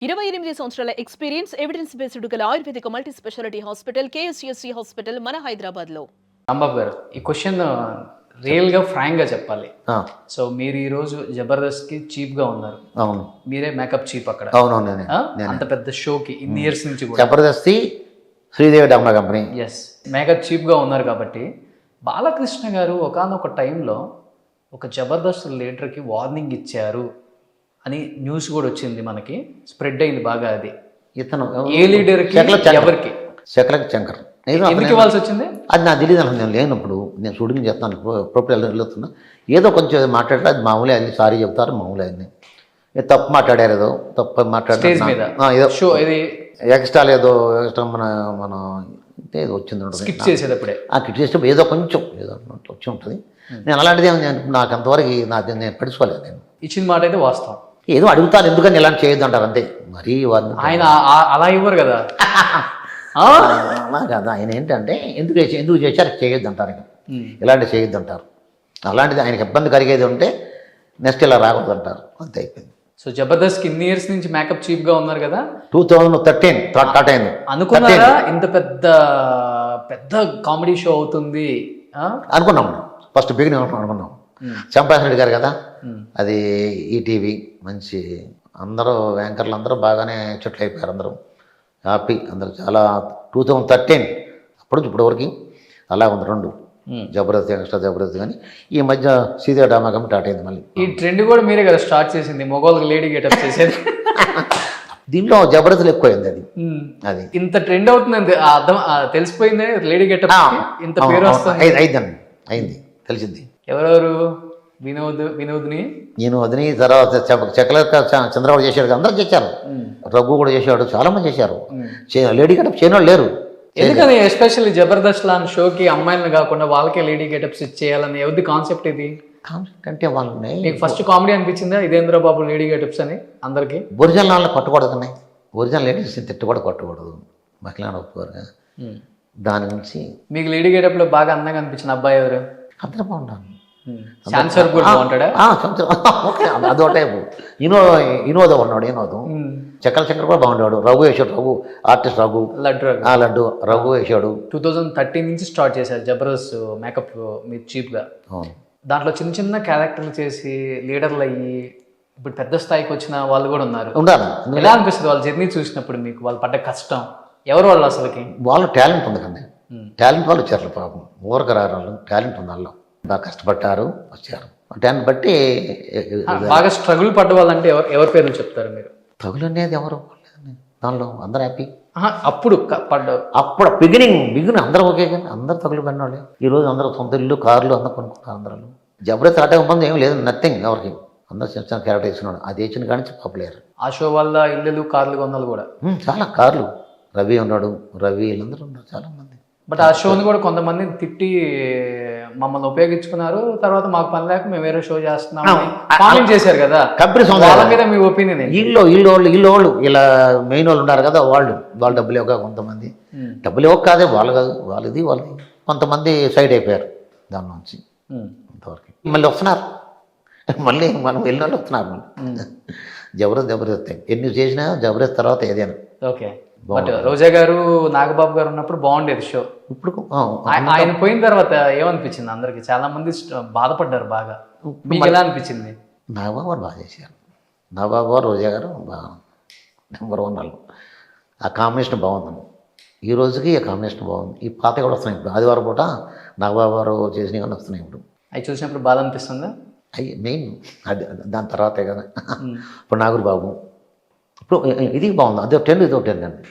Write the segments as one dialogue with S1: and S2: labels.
S1: 28 సంవత్సరాల experience evidence based గల ఆయుర్వేదిక multi speciality hospital KSCSC hospital మన హైదరాబాద్ లో.
S2: రాంబాబు గారు, ఈ క్వశ్చన్ రియల్గా ఫ్రాంక్గా చెప్పాలి. సో మీరు ఈరోజు జబర్దస్త్కి చీఫ్గా ఉన్నారు.
S3: అవును,
S2: మీరే మేకప్ చీఫ్ అక్కడ.
S3: అవునవును,
S2: అంత పెద్ద షోకి ఇన్ని ఇయర్స్ నుంచి కూడా
S3: జబర్దస్తి శ్రీదేవి డామా కంపెనీ.
S2: ఎస్, మేకప్ చీఫ్గా ఉన్నారు కాబట్టి బాలకృష్ణ గారు ఒకానొక టైంలో ఒక జబర్దస్త్ లీడర్కి వార్నింగ్ ఇచ్చారు అని న్యూస్ కూడా వచ్చింది, మనకి స్ప్రెడ్ అయింది బాగా. అది
S3: ఇతను
S2: ఏ లీడర్కి, ఎవరికి?
S3: శకలకి శంకర్.
S2: ఎందుకు ఇవ్వాల్సి వచ్చింది
S3: అది నాకు తెలియదు. అసలు నేను లేనప్పుడు నేను షూటింగ్ చేస్తాను, ప్రొపరేట్ వెళ్తున్నా, ఏదో కొంచెం మాట్లాడితే అది మామూలే, అది సారీ చెప్తారు మామూలే. అయింది తప్పు మాట్లాడారు, ఏదో తప్పు
S2: స్టేజ్ మీద
S3: ఏదో
S2: షో, ఇది
S3: ఎక్స్ట్రా ఏదో ఎక్స్ట్రా మన ఏదో వచ్చింది ఉంటుంది,
S2: స్కిప్ చేసేటప్పుడే
S3: ఆ కిట్ చేసేటప్పుడు ఏదో కొంచెం ఏదో వచ్చి ఉంటుంది. నేను అలాంటిది నాకు అంతవరకు నేను పడుచుకోలేదు. నేను
S2: ఇచ్చిన మాట అయితే వాస్తవం.
S3: ఏదో అడుగుతాను, ఎందుకని ఇలాంటి చేయొద్దు అంటారు అంతే. మరీ వారిని
S2: ఆయన అలా ఇవ్వరు కదా.
S3: అలా కాదు, ఆయన ఏంటంటే ఎందుకు చేశారు చేయొద్దు అంటారు, ఇలాంటి చేయొద్దు అంటారు. అలాంటిది ఆయనకి ఇబ్బంది కలిగేది ఉంటే నెక్స్ట్ ఇలా రాకూడదు అంటారు, అంతే అయిపోయింది.
S2: సో జబర్దస్త్ ఇన్ని ఇయర్స్ నుంచి మేకప్ చీఫ్ గా ఉన్నారు కదా.
S3: 2013 స్టార్ట్ అయింది.
S2: అనుకున్నారా ఇంత పెద్ద పెద్ద కామెడీ షో అవుతుంది?
S3: అనుకున్నాం, ఫస్ట్ బిగినింగ్ అనుకున్నాం. చంపాస్ రెడ్డి గారు కదా, అది ఈటీవీ మంచి అందరూ యాంకర్లు అందరూ బాగానే చెట్లు అయిపోయారు, అందరూ హ్యాపీ, అందరూ చాలా. 2013 అప్పుడు ఇప్పటివరకు అలా ఉంది. రెండు జబర్దస్త్ ఎక్స్ట్రా జబర్దస్త్, కానీ ఈ మధ్య సీదే డామా కంపెనీ స్టార్ట్ అయింది మళ్ళీ.
S2: ఈ ట్రెండ్ కూడా మీరే కదా స్టార్ట్ చేసింది, మొగోళ్ళకి లేడీ గెటప్ చేసేది.
S3: దీంట్లో జబర్దస్త్లు ఎక్కువైంది. అది
S2: ఇంత ట్రెండ్ అవుతుంది, అర్థం తెలిసిపోయింది. లేడీ గెటప్ ఇంత పేరు వస్తుంది.
S3: అయింది, తెలిసింది.
S2: ఎవరెవరు? వినోద్ని
S3: తర్వాత చంద్రబాబు చేశాడు, అందరూ చేశారు. రఘు కూడా చేశాడు, చాలా మంది చేశారు. లేడీ గెటప్ చేయని వాళ్ళు లేరు.
S2: ఎందుకని ఎస్పెషల్లీ జబర్దస్త్ లాంటి షోకి అమ్మాయిలను కాకుండా వాళ్ళకే లేడీ గెటప్స్ ఇచ్చేయాలని ఎవరి కాన్సెప్ట్ ఇది?
S3: కాన్సెప్ట్ అంటే వాళ్ళని
S2: మీకు ఫస్ట్ కామెడీ అనిపించిందా ఇదేంద్ర బాబు లేడీ గెటప్స్ అని? అందరికి
S3: ఒరిజినల్ వాళ్ళని కొట్టకూడదు, ఒరిజినల్ లేడీస్ తిట్టు కూడా కొట్టకూడదు, మహిళ ఒప్పుకోరుగా. దాని నుంచి
S2: మీకు లేడీ గెటప్ లో బాగా అందంగా అనిపించిన అబ్బాయి ఎవరు?
S3: అందరూ బాగుంటాను. అదొకటే. వినోద్ ఉన్నాడు, చక్కల శంకర్ కూడా బాగుండేవాడు. రఘు వేసాడు, ఆర్టిస్ట్ రఘు, లడ్డు రఘు వేసాడు.
S2: 2013 నుంచి స్టార్ట్ చేశారు జబర్దస్త్ మేకప్ మీరు చీప్ గా. దాంట్లో చిన్న చిన్న క్యారెక్టర్లు చేసి లీడర్లు అయ్యి ఇప్పుడు పెద్ద స్థాయికి వచ్చిన వాళ్ళు కూడా ఉన్నారు. ఎలా అనిపిస్తుంది వాళ్ళ జర్నీ చూసినప్పుడు మీకు? వాళ్ళు పడ్డ కష్టం, ఎవరు వాళ్ళు అసలుకి?
S3: వాళ్ళు టాలెంట్ ఉంది కదా, టాలెంట్ వాళ్ళు వచ్చారు పాపం, ఊరక రారు వాళ్ళు, టాలెంట్ ఉంది వాళ్ళు, బాగా కష్టపడ్డారు, వచ్చారు. దాన్ని బట్టి
S2: బాగా స్ట్రగుల్ పడ్డ వాళ్ళంటే ఎవరి పేర్లు చెప్తారు మీరు?
S3: తగులు అనేది ఎవరు దానిలో అందరూ హ్యాపీ.
S2: అప్పుడు పడ్డారు,
S3: అప్పుడు బిగినింగ్ అందరూ ఓకే, కానీ అందరూ తగులు పడిన వాళ్ళే. ఈరోజు అందరూ సొంత ఇల్లు, కార్లు అందరూ కొనుక్కున్నారు. అందరూ జబర్దస్త్ ఆట ఇబ్బంది ఏం లేదు, నథింగ్. ఎవరికి అందరూ చిన్న చిన్న క్యారెక్టర్ వేసుకున్నాడు, అది వేసిన కానీ పాపులర్.
S2: ఆ షో వల్ల ఇల్లు, కార్లు కొన్నాళ్ళు కూడా
S3: చాలా కార్లు. రవి ఉన్నాడు, రవి వీళ్ళందరూ ఉన్నారు చాలా మంది.
S2: బట్ ఆ షోని కూడా కొంతమంది తిట్టి మమ్మల్ని ఉపయోగించుకున్నారు, తర్వాత మాకు పని లేక మేము వేరే షో చేస్తున్నాం కామెంట్ చేశారు కదా. వాళ్ళ మీద మీ ఒపీనియన్?
S3: వీళ్ళు ఇలా మెయిన్ వాళ్ళు ఉన్నారు కదా, వాళ్ళు డబ్బులు ఇవ్వక, కొంతమంది డబ్బులు ఇవ్వక కాదే, వాళ్ళు కాదు, వాళ్ళది కొంతమంది సైడ్ అయిపోయారు దాని నుంచి. అంతవరకు మళ్ళీ వస్తున్నారు, మళ్ళీ మనం వెళ్ళిన వాళ్ళు వస్తున్నారు. జబర్దస్త్ ఎన్ని చేసినా జబర్దస్త్ తర్వాత ఏదైనా
S2: ఓకే. బట్ రోజా గారు, నాగబాబు గారు ఉన్నప్పుడు బాగుండేది షో. ఇప్పుడు ఆయన పోయిన తర్వాత ఏమనిపించింది? అందరికి చాలా మంది బాధపడ్డారు బాగా. మీకు ఎలా అనిపించింది?
S3: నాగబాబు గారు బాగా చేశారు. నాగబాబు గారు, రోజా గారు బాగా నెంబర్ 1 వాళ్ళు. ఆ కాంబినేషన్ బాగుంది. ఈ రోజుకి ఆ కాంబినేషన్ బాగుంది. ఈ పాత కూడా వస్తున్నాయి ఇప్పుడు. ఆదివారం పూట నాగబాబు గారు చేసినవి కానీ వస్తున్నాయి ఇప్పుడు.
S2: అవి చూసినప్పుడు బాధ అనిపిస్తుందా?
S3: అవి మెయిన్ అది, దాని తర్వాతే కదా. ఇప్పుడు నాగూరు బాబు, ఇప్పుడు ఇది బాగుంది, అది 10 ఇది 10 అండి.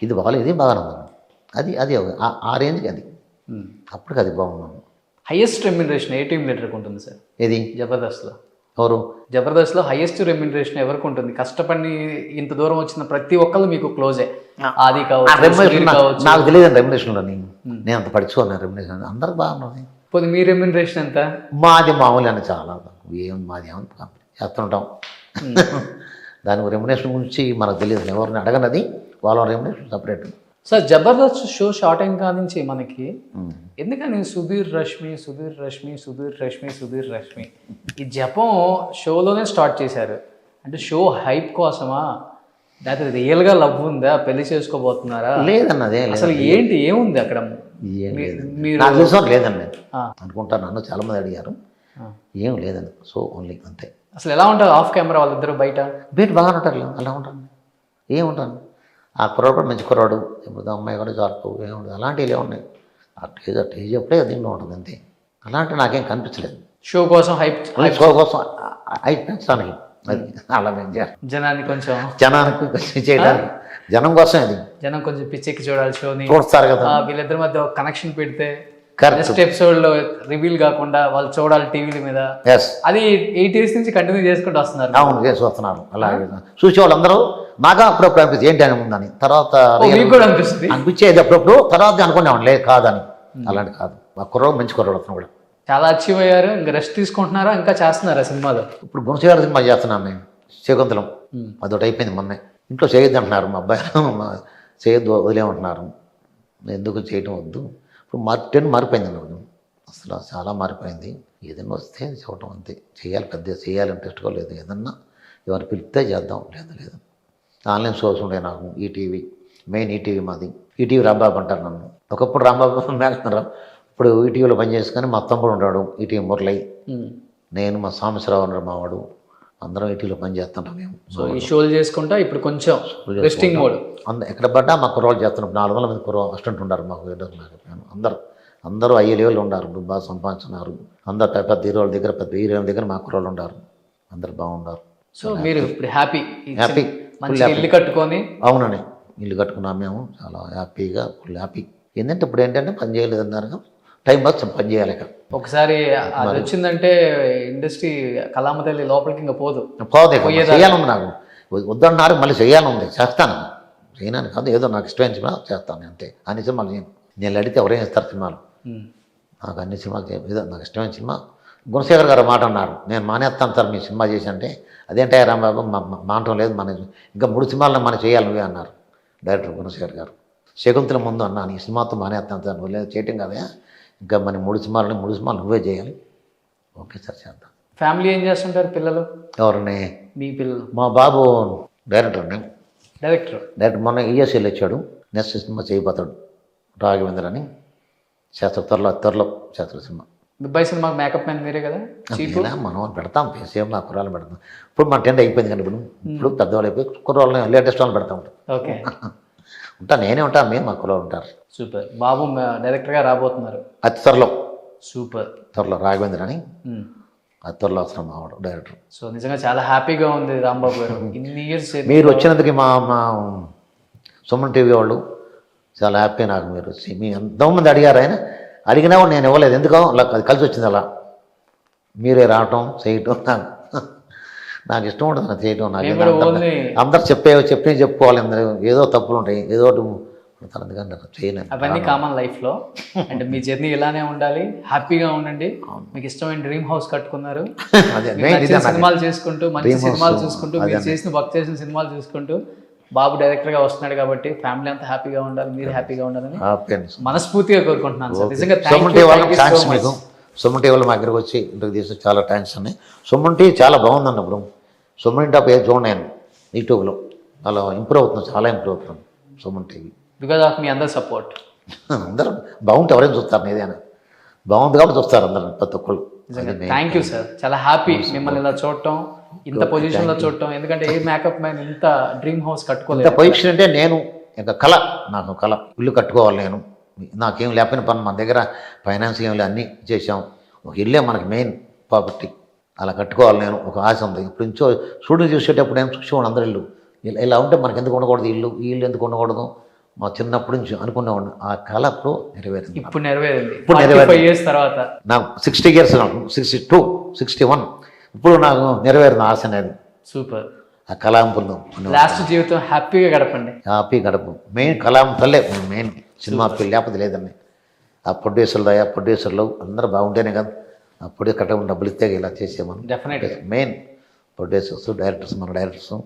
S3: ఇది బాగాలేదు, ఇది బాగా ఉంది. అది ఆ రేంజ్కి అది, అప్పటికి అది బాగుంది.
S2: హైయెస్ట్ రెమ్యునరేషన్ ఏ టీమ్ లీడర్కి ఉంటుంది సార్?
S3: ఏది
S2: జబర్దస్త్లో?
S3: ఎవరు
S2: జబర్దస్త్లో హైయెస్ట్ రెమ్యునరేషన్ ఎవరికి ఉంటుంది? కష్టపడి ఇంత దూరం వచ్చిన ప్రతి ఒక్కళ్ళు మీకు క్లోజే. అది కావచ్చు,
S3: నాకు తెలియదు రెమ్యునరేషన్లో. నేను అంత పడుచుకోను రెమ్యునరేషన్, అందరికి బాగున్నది.
S2: పోనీ మీ రెమ్యునరేషన్ ఎంత?
S3: మాది మామూలు అని చాలా మాది ఏమని చేస్తుంటాం. దాని రెమ్యునరేషన్ గురించి మనకు తెలియదు, ఎవరిని అడగనది, వాళ్ళ remuneration separate.
S2: Sir Jabardasth show short అయిన కాడ నుంచి మనకి ఎందుకని సుధీర్ రష్మి ఈ జపం షోలోనే స్టార్ట్ చేశారు? అంటే షో హైప్ కోసమా, లేకపోతే రియల్ గా లవ్ ఉందా, పెళ్లి చేసుకోబోతున్నారా,
S3: లేదన్నదే
S2: అసలు ఏంటి ఏముంది అక్కడ? మీరు
S3: నాకు తెలిసిన లేదండి నేను
S2: ఆ.
S3: అనుకుంటాను. నన్ను చాలామంది అడిగారు,
S2: ఆ.
S3: ఏం లేదండి. సో ఓన్లీ అంతే.
S2: అసలు ఎలా ఉంటారు ఆఫ్ కెమెరా వాళ్ళిద్దరు బయట?
S3: బయట బాగా ఉంటారు, అలా ఉంటాను. ఏముంటాను, ఆ కుర్రాడు కూడా మంచి కుర్రాడు, ఇప్పుడు అమ్మాయి కూడా జాబ్ ఏముండదు, అలాంటివి ఇలా ఉన్నాయి. ఆ టేజ్ అప్పుడే దీంట్లో ఉంటుంది అంతే. అలాంటి నాకేం కనిపించలేదు.
S2: షో కోసం హైప్
S3: షో కోసం హైప్ పెంచడానికి అది అలా మేము చేయాలి.
S2: జనాన్ని కొంచెం
S3: జనానికి కొంచెం చేయడానికి, జనం కోసం అది
S2: జనం కొంచెం పిచ్చెక్కి చూడాలి షోని.
S3: చూస్తారు కదా.
S2: వీళ్ళిద్దరి మధ్య ఒక కనెక్షన్ పెడితే
S3: కరెక్ట్.
S2: నెక్స్ట్ ఎపిసోడ్ లో రివీల్ కాకుండా వాళ్ళు చూడాలి టీవీల మీద.
S3: ఎస్,
S2: అది 8 years నుంచి కంటిన్యూ చేసుకుంటూ వస్తున్నారు.
S3: అవును చేసి వస్తున్నారు. అలాగే చూసే వాళ్ళందరూ నాకు అప్పుడప్పుడు అనిపిస్తుంది ఏంటి అని ఉందని. తర్వాత
S2: మీకు కూడా అనిపిస్తుంది?
S3: అనిపించేది అప్పుడప్పుడు, తర్వాత అనుకునేవాడు లేదు కాదని. అలాంటి కాదు, మా కుర్రాడు మంచి కుర్రాడు అతను కూడా.
S2: చాలా అచీవ్ అయ్యారు. ఇంకా రెస్ట్ తీసుకుంటున్నారా, ఇంకా చేస్తున్నారా సినిమాలో?
S3: ఇప్పుడు గుణశేఖర సినిమా చేస్తున్నాం మేము, శకుంతలం. అదొకటి అయిపోయింది మొన్నే. ఇంట్లో చేయొద్దు అంటున్నారు మా అబ్బాయి, చేయొద్దు వదిలేమంటున్నారు. ఎందుకు చేయటం వద్దు. ఇప్పుడు ట్రెండ్ మారిపోయింది నాకు, అసలు చాలా మారిపోయింది. ఏదైనా వస్తే చూడటం అంతే. చేయాలి, పెద్ద చేయాలి ఇంట్రెస్ట్గా లేదు. ఏదన్నా ఎవరు పిలిస్తే చేద్దాం, లేదు. ఆన్లైన్ షోస్ ఉండే నాకు, ఈటీవీ మెయిన్, ఈటీవీ మాది. ఈటీవీ రాంబాబు అంటారు నన్ను. ఒకప్పుడు రాంబాబు మేఘరావు, ఇప్పుడు ఈటీవీలో పనిచేసుకొని మా తమ్ముడు ఉంటాడు ఈటీవీ మురళి, నేను మా సాంబశివరావు ఉన్నాడు మావాడు, అందరం ఈటీవీలో పనిచేస్తుంటాం మేము.
S2: సో ఈ షోలు చేసుకుంటా ఇప్పుడు కొంచెం రెస్టింగ్ మోడ్.
S3: ఎక్కడ పడ్డా మా కుర్రోళ్ళు చేస్తున్నాం. 400 మంది కుర్ర అసిస్టెంట్ ఉన్నారు మాకు. అందరూ హై లెవెల్ ఉన్నారు, బాగా సంపాదించున్నారు. అందరు పెద్ద హీరోల దగ్గర, పెద్ద హీరోల దగ్గర మా కుర్రోళ్ళు ఉన్నారు. అందరు బాగున్నారు.
S2: సో మీరు ఇప్పుడు హ్యాపీ?
S3: ఫుల్
S2: ఇల్లు కట్టుకొని?
S3: అవునండి, ఇల్లు కట్టుకున్నాం మేము, చాలా హ్యాపీగా, ఫుల్ హ్యాపీ. ఏంటంటే ఇప్పుడు ఏంటంటే పని చేయలేదన్నారు, టైం పాస్ పని చేయాలి.
S2: ఒకసారి అది వచ్చిందంటే ఇండస్ట్రీ కళామతల్లి లోపలికి ఇంకా పోదు.
S3: చేయాలని నాకు వద్దన్నారు, మళ్ళీ చేయాలని చేస్తాను. చేయనాను కాదు, ఏదో నాకు ఇష్టమైన సినిమా చేస్తాను అంతే. అన్ని సినిమాలు నేను అడిగితే ఎవరైనా ఇస్తారు సినిమాలు. నాకు అన్ని సినిమాలు ఏదో నాకు ఇష్టమైన సినిమా. గుణశేఖర్ గారు మాట అన్నారు, నేను మానేస్తాను సార్ మీ సినిమా చేసి అంటే. అదేంటే రాంబాబు మానటం లేదు, మన ఇంకా 3 సినిమాలను మనం చేయాలి నువ్వే అన్నారు డైరెక్టర్ గుణశేఖర్ గారు. శకుంతల ముందు అన్నాను, ఈ సినిమాతో మానేస్తాను సార్, నువ్వు లేదు చేయటం కదా, ఇంకా మన 3 సినిమాలు నువ్వే చేయాలి. ఓకే సార్ చేద్దాం.
S2: ఫ్యామిలీ ఏం చేస్తుంటారు? పిల్లలు ఎవరిని? మీ పిల్లలు?
S3: మా బాబు డైరెక్టర్ మొన్న ఈఎస్ఎల్ వచ్చాడు. నెక్స్ట్ సినిమా చేయబోతాడు, రాఘవేంద్ర అని. త్వరలో చేస్తాడు సినిమా.
S2: దుబాయ్ సినిమాకి మేకప్ మ్యాన్ మీరే కదా?
S3: మనం పెడతాం, సేమ్ నా కుర్రాళ్ళు పెడతాం. ఇప్పుడు మన టెంట్ అయిపోయింది కానీ ఇప్పుడు పెద్దవాళ్ళు అయిపోయి కుర్రాళ్ళని లేటెస్ట్ వాళ్ళని పెడతా ఉంటాం.
S2: ఓకే.
S3: నేనే ఉంటాను, మీరు మా కుర్రాళ్ళు ఉంటారు.
S2: సూపర్. బాబు డైరెక్టర్గా రాబోతున్నారు
S3: అతి త్వరలో.
S2: సూపర్.
S3: త్వరలో రాఘవేంద్ర అని అతి త్వరలో వస్తున్నాం మావాడు డైరెక్టర్.
S2: సో నిజంగా చాలా హ్యాపీగా ఉంది రాంబాబు గారు. ఇన్ని ఇయర్స్
S3: మీరు వచ్చినందుకు మా సుమన్ టీవీ వాళ్ళు చాలా హ్యాపీ. నాకు మీరు వచ్చి మీ ఎంతోమంది అడిగారు, ఆయన అడిగినా కూడా నేను ఇవ్వలేదు. ఎందుకో అది కలిసి వచ్చింది. అలా మీరే రావటం చేయటం నాకు ఇష్టం ఉంటుంది, నాకు చేయటం. నాకు అందరు చెప్పినవి చెప్పుకోవాలి. అందరూ ఏదో తప్పులు ఉంటాయి, ఏదో అందుకని చేయలేదు.
S2: అవన్నీ కామన్ లైఫ్లో. అంటే మీ జర్నీ ఇలానే ఉండాలి, హ్యాపీగా ఉండండి. మీకు ఇష్టమైన డ్రీమ్ హౌస్ కట్టుకున్నారు, సినిమాలు చేసుకుంటూ, మంచి సినిమాలు చూసుకుంటూ, మీరు వర్క్ చేసిన సినిమాలు చూసుకుంటూ. బాబు డైరెక్టర్గా వస్తున్నాడు కాబట్టి ఫ్యామిలీ అంతా హ్యాపీగా ఉండాలి, మీరు హ్యాపీగా ఉండాలని మనస్ఫూర్తిగా కోరుకుంటున్నాను సార్. నిజంగా
S3: సుమన్ టీ వాళ్ళు మా దగ్గరకు వచ్చి ఇంటికి తీసి చాలా థ్యాంక్స్ అండి. సుమన్ టీ చాలా బాగుందండి. ఇప్పుడు సుమన్ టాప్ ఏది చూడండి నేను యూట్యూబ్లో, అలా ఇంప్రూవ్ అవుతుంది, చాలా ఇంప్రూవ్ అవుతుంది సుమన్ టీవీ.
S2: బికాజ్ ఆఫ్ మీ అందరు సపోర్ట్.
S3: అందరూ బాగుంటే ఎవరైనా చూస్తారు, ఏదైనా బాగుంది కాబట్టి చూస్తారు అందరూ, ప్రతి ఒక్కళ్ళు.
S2: Thank you sir. చాలా హ్యాపీ మిమ్మల్ని ఇలా చూడటం, ఇంత పొజిషన్లో చూడటం. ఎందుకంటే ఏ మేకప్ మ్యాన్ ఇంత డ్రీమ్ హౌస్ కట్టుకోలేదు.
S3: పొజిషన్ అంటే నేను ఇంకా కళ, నాకు కళ ఇల్లు కట్టుకోవాలి. నేను నాకేం లేకపోయిన పని, మన దగ్గర ఫైనాన్స్ ఏమి అన్నీ చేసాం. ఒక ఇల్లే మనకి మెయిన్ ప్రాపర్టీ, అలా కట్టుకోవాలి. నేను ఒక ఆశ ఉంది. ఇప్పుడు నుంచో షూటింగ్ చూసేటప్పుడు నేను చూసేవాడు అందరు ఇల్లు ఇలా ఉంటే మనకి ఎందుకు ఉండకూడదు, ఈ ఇల్లు ఎందుకు ఉండకూడదు, మా చిన్నప్పటి నుంచి అనుకునేవాడిని. ఆ కళ ఇప్పుడు నెరవేరింది.
S2: ఇప్పుడు నెరవేరింది. తర్వాత
S3: నాకు 60 years, 62, 61 ఇప్పుడు నాకు నెరవేరిన ఆశ అనేది.
S2: సూపర్.
S3: ఆ కళాంపుల్లో
S2: లాస్ట్ జీవితం హ్యాపీగా గడపండి.
S3: హ్యాపీ గడప. Main కళాంపులే main. సినిమా పిల్లి లేకపోతే లేదండి. ఆ ప్రొడ్యూసర్లు అందరూ బాగుంటేనే కదా. ఆ ప్రొడ్యూసర్ కట్ట డబ్బులు ఇస్తే ఇలా చేసేమని.
S2: డెఫినెట్గా
S3: మెయిన్ ప్రొడ్యూసర్స్, డైరెక్టర్స్, మన డైరెక్టర్స్,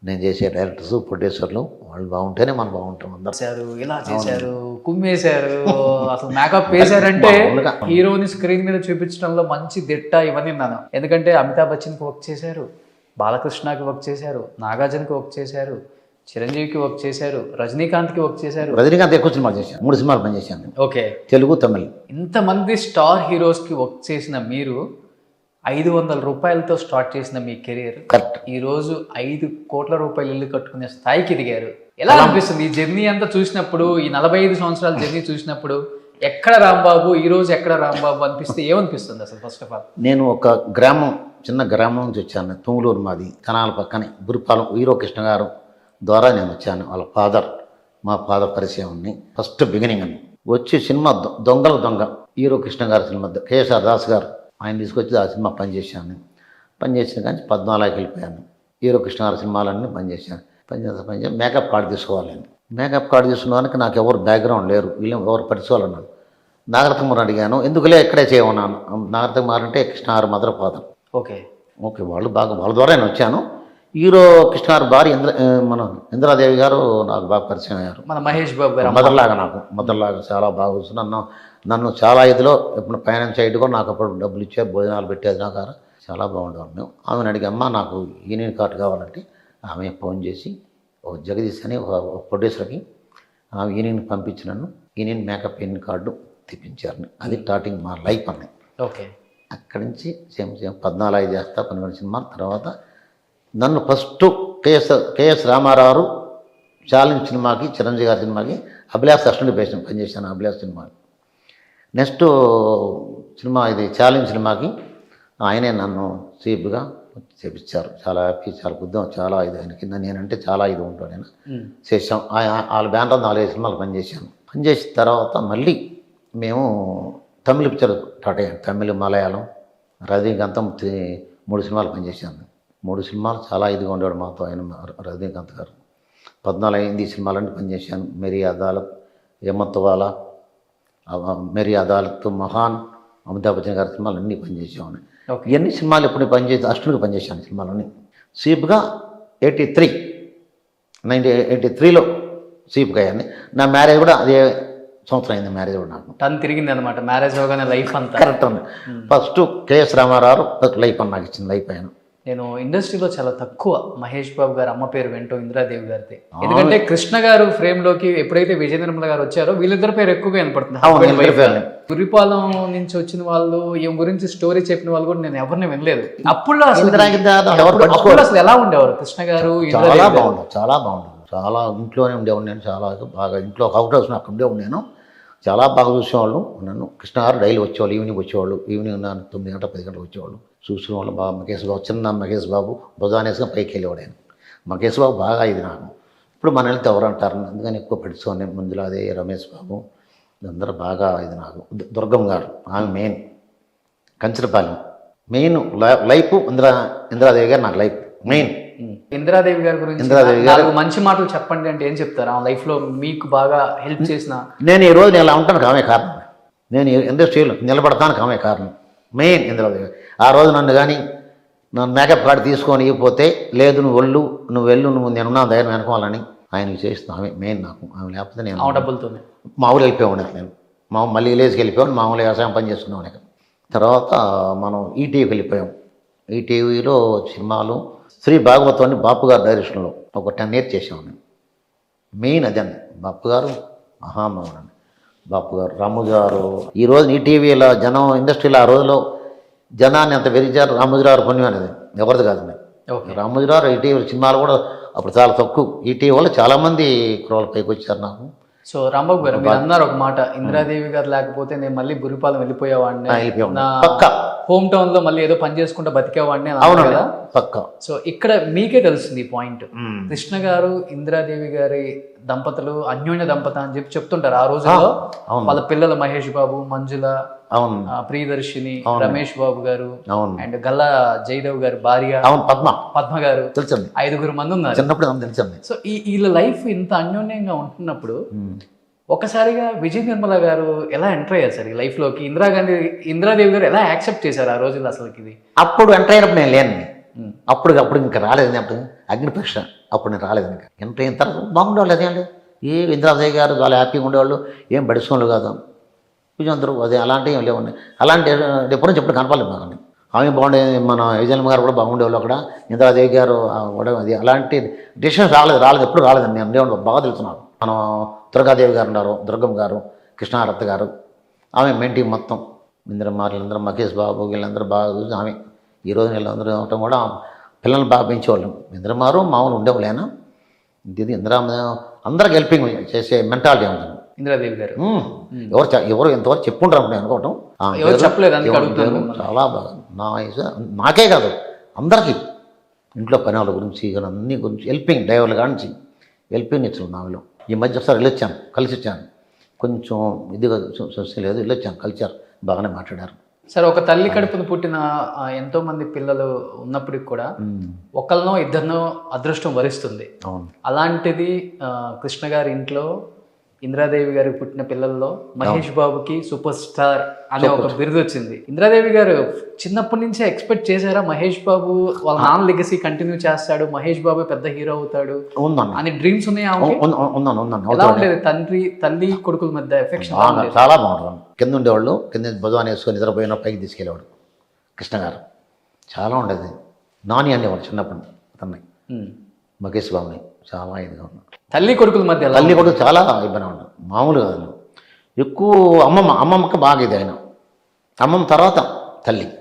S3: నేను చేసే డైరెక్టర్స్, ప్రొడ్యూసర్లు వాళ్ళు బాగుంటేనే మనం బాగుంటాం. అందరూ
S2: ఇలా చేశారు, కుమ్మేశారు, అసలు మేకప్ వేశారంటే హీరోని స్క్రీన్ మీద చూపించడంలో మంచి దిట్ట ఇవన్నీ ఉన్నాను. ఎందుకంటే అమితాబ్ బచ్చన్కి వర్క్ చేశారు, బాలకృష్ణకి వర్క్ చేశారు, నాగార్జునకి వర్క్ చేశారు, చిరంజీవికి వర్క్ చేశారు, రజనీకాంత్కి వర్క్ చేశారు.
S3: రజనీకాంత్ ఎక్కువ సినిమాలు చేశాను, 3 సినిమాలు పనిచేశాను నేను.
S2: ఓకే.
S3: తెలుగు, తమిళ్.
S2: ఇంతమంది స్టార్ హీరోస్కి వర్క్ చేసిన మీరు 500 రూపాయలతో స్టార్ట్ చేసిన మీ కెరీర్
S3: కరెక్ట్.
S2: ఈరోజు 5 కోట్ల రూపాయలు ఇల్లు కట్టుకునే స్థాయికి ఎదిగారు. ఎలా అనిపిస్తుంది ఈ జర్నీ అంతా చూసినప్పుడు, ఈ 45 సంవత్సరాల జర్నీ చూసినప్పుడు? ఎక్కడ రాంబాబు, ఈ రోజు ఎక్కడ రాంబాబు అనిపిస్తే ఏమనిపిస్తుంది అసలు? ఫస్ట్ ఆఫ్ ఆల్
S3: నేను ఒక గ్రామం, చిన్న గ్రామం నుంచి వచ్చాను. తుంగులూరు మాది, కనాల పక్కనే. బురిపాలెం వీరో కృష్ణ గారు ద్వారా నేను వచ్చాను. వాళ్ళ ఫాదర్, మా ఫాదర్ పరిచయం ఉంది. ఫస్ట్ బిగినింగ్ అని వచ్చి సినిమా దొంగల దొంగ, హీరో కృష్ణ గారి సినిమా, కేఎస్ఆర్ దాస్ గారు ఆయన తీసుకొచ్చి ఆ సినిమా పనిచేశాను. పనిచేసిన కానీ 14కి వెళ్ళిపోయాను. హీరో కృష్ణ గారి సినిమాలన్నీ పనిచేశాను. పనిచేసి మేకప్ కార్డు తీసుకోవాలని. మేకప్ కార్డు తీసుకున్నానికి నాకు ఎవరు బ్యాక్గ్రౌండ్ లేరు, వీళ్ళు ఎవరు పరిచయాలన్నాను. నాగరత్నమార్ అడిగాను, ఎందుకులే ఇక్కడే చేయమన్నాను. నాగరత్నమార్ అంటే కృష్ణ గారు మదర్ ఫాదర్.
S2: ఓకే.
S3: వాళ్ళు బాగా, వాళ్ళ ద్వారా నేను వచ్చాను. హీరో కృష్ణ గారు భార్య మన ఇంద్రాదేవి గారు నాకు బాగా పరిచయం అయ్యారు.
S2: మన మహేష్ బాబు గారు
S3: మదర్లాగా, నాకు మదర్లాగా చాలా బాగా చూసి నన్ను చాలా ఇదిలో ఎప్పుడు ఫైనాన్స్ సైడ్ కూడా నాకు అప్పుడు డబ్బులు ఇచ్చారు, భోజనాలు పెట్టేది నాకు చాలా బాగుండేవారు. మేము ఆమెను అడిగమ్మా నాకు యూనియన్ కార్డు కావాలంటే ఆమె ఫోన్ చేసి ఒక జగదీష్ అని ఒక ప్రొడ్యూసర్కి ఆమె యూనియన్ పంపించినాను. యూనియన్ మేకప్ యూనియన్ కార్డు తెప్పించారు. అది స్టార్టింగ్ మా లైఫ్ అన్నది.
S2: ఓకే.
S3: అక్కడి నుంచి సేమ్ 14 చేస్తా, 12 సినిమాల తర్వాత నన్ను ఫస్ట్ కేఎస్ రామారావు ఛాలెంజ్ సినిమాకి, చిరంజీవి గారి సినిమాకి అభిలాష్ అసిస్టెంట్ పనిచేశాను. అభిలాష్ సినిమాకి నెక్స్ట్ సినిమా ఇది ఛాలెంజ్ సినిమాకి ఆయనే నన్ను చీఫ్గా చేపించారు. చాలా హ్యాపీ, చాలా బుద్ధం, చాలా ఇది ఆయన కింద నేనంటే చాలా ఇది ఉంటాను. నేను చేసాం. వాళ్ళ బ్యానర్ 4-5 సినిమాలు పనిచేశాను. పనిచేసిన తర్వాత మళ్ళీ మేము తమిళ పిక్చర్ స్టార్ట్ అయ్యాను. తమిళ, మలయాళం, రజనీకాంత్ 3 సినిమాలు పనిచేశాను. 3 సినిమాలు చాలా ఇదిగా ఉండేవాడు మాతో ఆయన రజనీకాంత్ గారు. 14 హిందీ సినిమాలన్నీ పనిచేశాను. మెరీ అదాలత్, యమత్వాలా, మెరీ అదాలత్, మహాన్, అమితాబ్ బచ్చన్ గారి సినిమాలు అన్నీ పనిచేసామని. ఇవన్నీ సినిమాలు ఎప్పుడు పనిచేసి అష్టమికి పనిచేశాను సినిమాలన్నీ. సీప్గా 1983లో సీప్గా అయ్యాను. నా మ్యారేజ్ కూడా అదే సంవత్సరం అయింది. మ్యారేజ్ కూడా నాకు
S2: టన్ తిరిగింది అనమాట. మ్యారేజ్ అవగానే లైఫ్ అంతా
S3: కరెక్ట్ ఉంది. ఫస్ట్ కేఎస్ రామారావు లైఫ్ అని నాకు ఇచ్చిన లైఫ్ ఆయన.
S2: నేను ఇండస్ట్రీలో చాలా తక్కువ మహేష్ బాబు గారు అమ్మ పేరు వెంటో ఇంద్రాదేవి గారిది. ఎందుకంటే కృష్ణ గారు ఫ్రేమ్ లోకి ఎప్పుడైతే విజయ నిర్మల గారు వచ్చారో వీళ్ళిద్దరి పేరు ఎక్కువగా వినపడుతుంది. గురిపాలెం నుంచి వచ్చిన వాళ్ళు ఈమె గురించి స్టోరీ చెప్పిన వాళ్ళు కూడా నేను ఎవరిని వినలేదు. అప్పుడు అసలు ఎలా ఉండేవారు కృష్ణ గారు?
S3: చాలా బాగుండు, చాలా బాగుండు. చాలా ఇంట్లోనే ఉండేవాడు నేను. చాలా బాగా ఇంట్లో అవుట్ హౌస్ అక్కడ ఉండేవాడు నేను. చాలా బాగా చూసేవాళ్ళు నన్ను. కృష్ణ గారు డైలీ వచ్చేవాళ్ళు, ఈవినింగ్ వచ్చేవాళ్ళు. ఈవినింగ్ 9 గంటల 10 గంటలకు వచ్చేవాళ్ళు. చూసిన వాళ్ళు బాగా మహేష్ బాబు, చిన్న మహేష్ బాబు భుజానేసుగా పైకి వెళ్ళేవాడు ఆయన. మహేష్ బాబు బాగా ఇది నాకు. ఇప్పుడు మన వెళ్తే ఎవరు అంటారు, అందుకని ఎక్కువ పెట్టుకోండి. ముందులో అదే రమేష్ బాబు అందరూ బాగా ఇది నాకు. దుర్గం గారు ఆమె main. Kancharapalem main life. Indiradevi గారు నాకు లైఫ్ మెయిన్.
S2: ఇందిరాదేవి గారి గురించి
S3: ఇందిరాదేవి గారు
S2: మంచి మాటలు చెప్పండి అంటే ఏం చెప్తారు? ఆ లైఫ్ లో మీకు బాగా హెల్ప్ చేసిన?
S3: నేను ఈ రోజు నేను ఇలా ఉంటాను ఆమె కారణం. నేను ఇండస్ట్రీలో నిలబడతానికి ఆమె కారణం మెయిన్ ఇందిరాదేవి. ఆ రోజు నన్ను కానీ నన్ను మేకప్ కార్డు తీసుకొని ఇవ్వకపోతే, లేదు నువ్వు వెళ్ళు నేనున్నా ధైర్యం అనుకోవాలని ఆయన చేస్తాను. ఆమె మెయిన్ నాకు. ఆమె లేకపోతే నేను
S2: డబ్బులతో
S3: మామూలు వెళ్ళిపోయాను. నేను మళ్ళీ విలేజ్కి వెళ్ళిపోయాను. మామూలు వ్యవసాయం పని చేసుకున్నాను. తర్వాత మనం ఈటీవీకి వెళ్ళిపోయాం. ఈటీవీలో సినిమాలు శ్రీ భాగవతం అని బాపు గారు డైరెక్షన్లో ఒక 10 years చేసాము నేను. మెయిన్ అదండి. బాపు గారు మహామహుడు. బాపు గారు, రామోజీ గారు. ఈరోజు ఈటీవీలో జనం ఇండస్ట్రీలో ఆ రోజులో జనాన్ని అంత వెరిచారు. రామోజీ గారు పుణ్యం అనేది ఎవరిది కాదు. రామోజీ గారు ఈటీవీ సినిమాలు కూడా అప్పుడు చాలా తక్కువ. ఈటీవీ వల్ల చాలామంది కుర్రోళ్ళ పైకి వచ్చారు నాకు.
S2: సో రాంబాబు గారు మీరు అన్నారు ఒక మాట, ఇందిరాదేవి గారు లేకపోతే నేను మళ్ళీ బురిపాలెం వెళ్ళిపోయేవాడిని, హోమ్ టౌన్ లో మళ్ళీ ఏదో పని చేసుకుంటూ బతికేవాడిని కదా
S3: పక్క.
S2: సో ఇక్కడ మీకే తెలుస్తుంది ఈ పాయింట్. కృష్ణ గారు ఇందిరాదేవి గారి దంపతులు అన్యోన్య దంపత అని చెప్తుంటారు ఆ రోజుల్లో. వాళ్ళ పిల్లలు మహేష్ బాబు, మంజుల, ప్రియదర్శిని, రమేష్ బాబు గారు అండ్ గల్లా జయదేవ్ గారి భార్య పద్మ గారు, 5 మంది ఉన్నారు. సో వీళ్ళ లైఫ్ ఇంత అన్యోన్యంగా ఉంటున్నప్పుడు ఒకసారిగా విజయ నిర్మల గారు ఎలా ఎంటర్ అయ్యారు సార్ ఈ లైఫ్ లోకి? ఇందిరాదేవి గారు ఎలా యాక్సెప్ట్ చేశారు ఆ రోజుల్లో అసలు? ఇది
S3: అప్పుడు ఎంటర్ అయినప్పుడు నేను లేను. అప్పుడు ఇంకా రాలేదు. అప్పుడు అగ్నిపరీక్ష అప్పుడు నేను రాలేదు. ఇంకా ఎంటర్ అయిన తర్వాత బాగుండేవాళ్ళు. అదేంటి ఏ ఇందిరాదేవి గారు చాలా హ్యాపీగా ఉండేవాళ్ళు. ఏం బడిసుకోవాలి కాదు. పూజందరూ అదే అలాంటివి ఏం లేవండి. అలాంటి ఎప్పటి నుంచి ఎప్పుడు కనపాలేదు మాకు. ఆమె బాగుండే, మన విజయమ్మ గారు కూడా బాగుండేవాళ్ళు అక్కడ, ఇంద్రాదేవి గారు కూడా అది అలాంటి డిసిషన్స్ రాలేదు ఎప్పుడు రాలేదండి. నేను ఉండేవాళ్ళు బాగా తెలుసున్నాను. మనం దుర్గాదేవి గారు ఉన్నారు, దుర్గమ్మ గారు, కృష్ణారత్న గారు, ఆమె మెంటి మొత్తం వీళ్ళందరూ మహేష్ బాబు వీళ్ళందరూ బాగా చూసి ఆమె ఈ రోజు వీళ్ళందరూ ఉండటం కూడా పిల్లల్ని బాగా పెంచేవాళ్ళం. ఇంద్రమారు మామూలు ఉండేవాళ్ళైనా ఇది ఇందిరా అందరికి హెల్పింగ్ చేసే మెంటాలిటీ ఉంది.
S2: ఇందిరాదేవి గారు
S3: ఎవరు ఎంతవరకు చెప్పుకుంటారు నేను అనుకోవటం.
S2: ఎవరు చెప్పలేదు, అందుకే అడుగుతున్నాను.
S3: చాలా బాగా నాకే కాదు అందరికీ ఇంట్లో పని వాళ్ళ గురించి అన్ని గురించి హెల్పింగ్, డ్రైవర్లు కానించి హెల్పింగ్ ఇచ్చాను నాలో. ఈ మధ్య ఒకసారి వెళ్ళొచ్చాను, కలిసి వచ్చాను, కొంచెం ఇదిగా లేదు, వెళ్ళొచ్చాను, కలిసారు, బాగానే మాట్లాడారు.
S2: సరే, ఒక తల్లి కడుపును పుట్టిన ఎంతో మంది పిల్లలు ఉన్నప్పటికి కూడా ఒకళ్ళనో ఇద్దరినో అదృష్టం వరిస్తుంది.
S3: అవును.
S2: అలాంటిది కృష్ణ గారి ఇంట్లో ఇంద్రాదేవి గారికి పుట్టిన పిల్లల్లో మహేష్ బాబుకి సూపర్ స్టార్ అనే ఒక బిరుదు వచ్చింది. ఇంద్రాదేవి గారు చిన్నప్పటి నుంచే ఎక్స్పెక్ట్ చేశారా మహేష్ బాబు వాళ్ళ నాన్న లెగసీ కంటిన్యూ చేస్తాడు, మహేష్ బాబు పెద్ద హీరో అవుతాడు అని డ్రీమ్స్ ఉన్నాయా? ఎలా ఉండేది తల్లి కొడుకుల మధ్య ఎఫెక్షన్?
S3: చాలా బాగుంటుంది. కింద ఉండేవాళ్ళు, కింద భుజాన్ని వేసుకొని నిద్రపోయిన పైకి తీసుకెళ్ళేవాడు కృష్ణ గారు. చాలా ఉండేది. నాని అనేవాడు చిన్నప్పుడు అతన్ని, మహేష్ బాబుని. చాలా ఇదిగా ఉన్నాడు.
S2: తల్లి కొడుకుల మధ్య
S3: తల్లి కొడుకు చాలా ఇబ్బంది ఉండదు, మామూలుగా ఎక్కువ. అమ్మమ్మకి బాగా ఇది ఆయన, అమ్మమ్మ తర్వాత తల్లి.